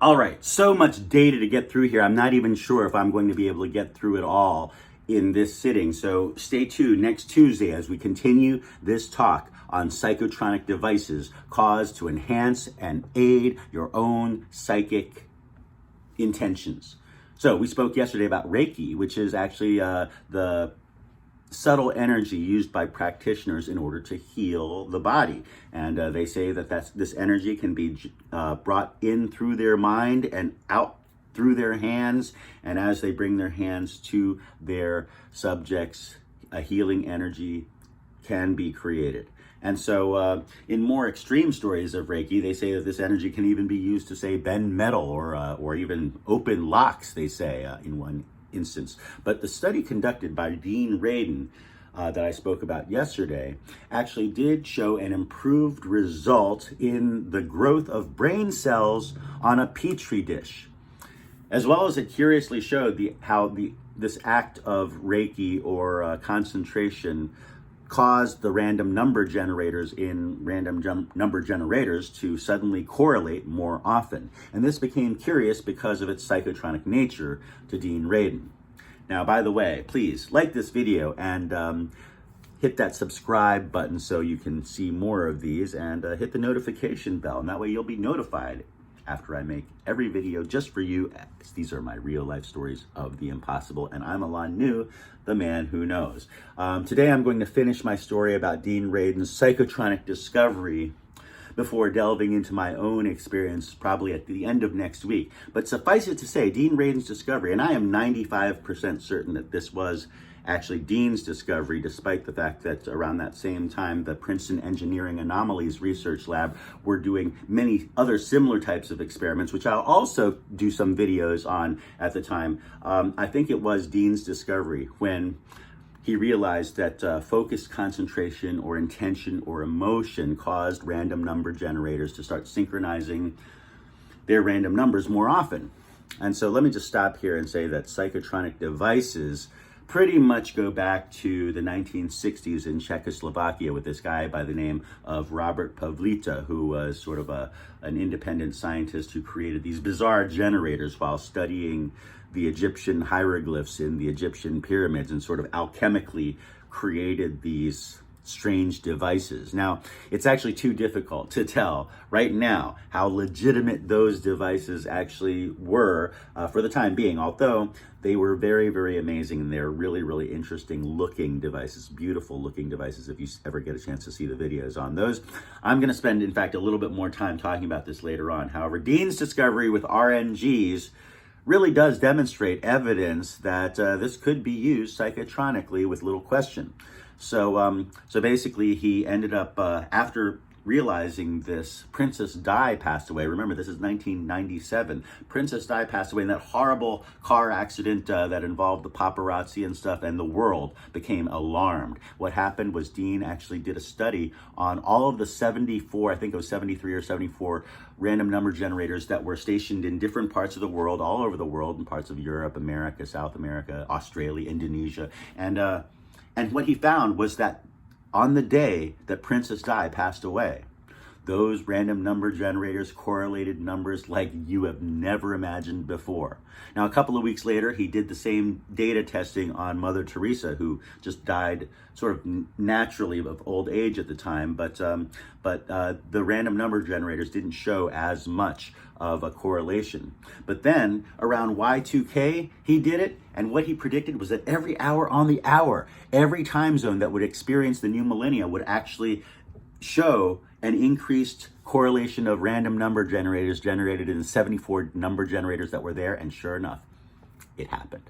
All right, so much data to get through here. I'm not even sure if I'm going to be able to get through it all in this sitting. So stay tuned next Tuesday as we continue this talk on psychotronic devices caused to enhance and aid your own psychic intentions. So we spoke yesterday about Reiki, which is actually the subtle energy used by practitioners in order to heal the body. And they say that this energy can be brought in through their mind and out through their hands. And as they bring their hands to their subjects, a healing energy can be created. And so in more extreme stories of Reiki, they say that this energy can even be used to, say, bend metal or even open locks, they say, in one instance. But the study conducted by Dean Radin that I spoke about yesterday actually did show an improved result in the growth of brain cells on a petri dish, as well as it curiously showed how this act of Reiki or concentration caused the random number generators in number generators to suddenly correlate more often. And this became curious because of its psychotronic nature to Dean Radin. Now, by the way, please like this video and hit that subscribe button so you can see more of these, and hit the notification bell, and that way you'll be notified after I make every video just for you. These are my real life stories of the impossible, and I'm Alain Nu, the man who knows. Today I'm going to finish my story about Dean Radin's psychotronic discovery before delving into my own experience probably at the end of next week. But suffice it to say, Dean Radin's discovery, and I am 95% certain that this was actually Dean's discovery, despite the fact that around that same time, the Princeton Engineering Anomalies Research Lab were doing many other similar types of experiments, which I'll also do some videos on at the time. I think it was Dean's discovery when he realized that focused concentration or intention or emotion caused random number generators to start synchronizing their random numbers more often. And so let me just stop here and say that psychotronic devices pretty much go back to the 1960s in Czechoslovakia with this guy by the name of Robert Pavlita, who was sort of an independent scientist who created these bizarre generators while studying the Egyptian hieroglyphs in the Egyptian pyramids, and sort of alchemically created these strange devices. Now, it's actually too difficult to tell right now how legitimate those devices actually were for the time being, although they were very, very amazing, and they're really, really interesting looking devices, beautiful looking devices if you ever get a chance to see the videos on those. I'm going to spend, in fact, a little bit more time talking about this later on. However, Dean's discovery with RNGs really does demonstrate evidence that this could be used psychotronically with little question. So basically, he ended up, after realizing this, Princess Di passed away. Remember, this is 1997. Princess Di passed away in that horrible car accident that involved the paparazzi and stuff, and the world became alarmed. What happened was Dean actually did a study on all of the 74, I think it was 73 or 74 random number generators that were stationed in different parts of the world, all over the world, in parts of Europe, America, South America, Australia, Indonesia, and what he found was that on the day that Princess Di passed away, those random number generators correlated numbers like you have never imagined before. Now, a couple of weeks later, he did the same data testing on Mother Teresa, who just died sort of naturally of old age at the time, but the random number generators didn't show as much of a correlation. But then around Y2K, he did it, and what he predicted was that every hour on the hour, every time zone that would experience the new millennia would actually show an increased correlation of random number generators generated in the 74 number generators that were there, and sure enough, it happened.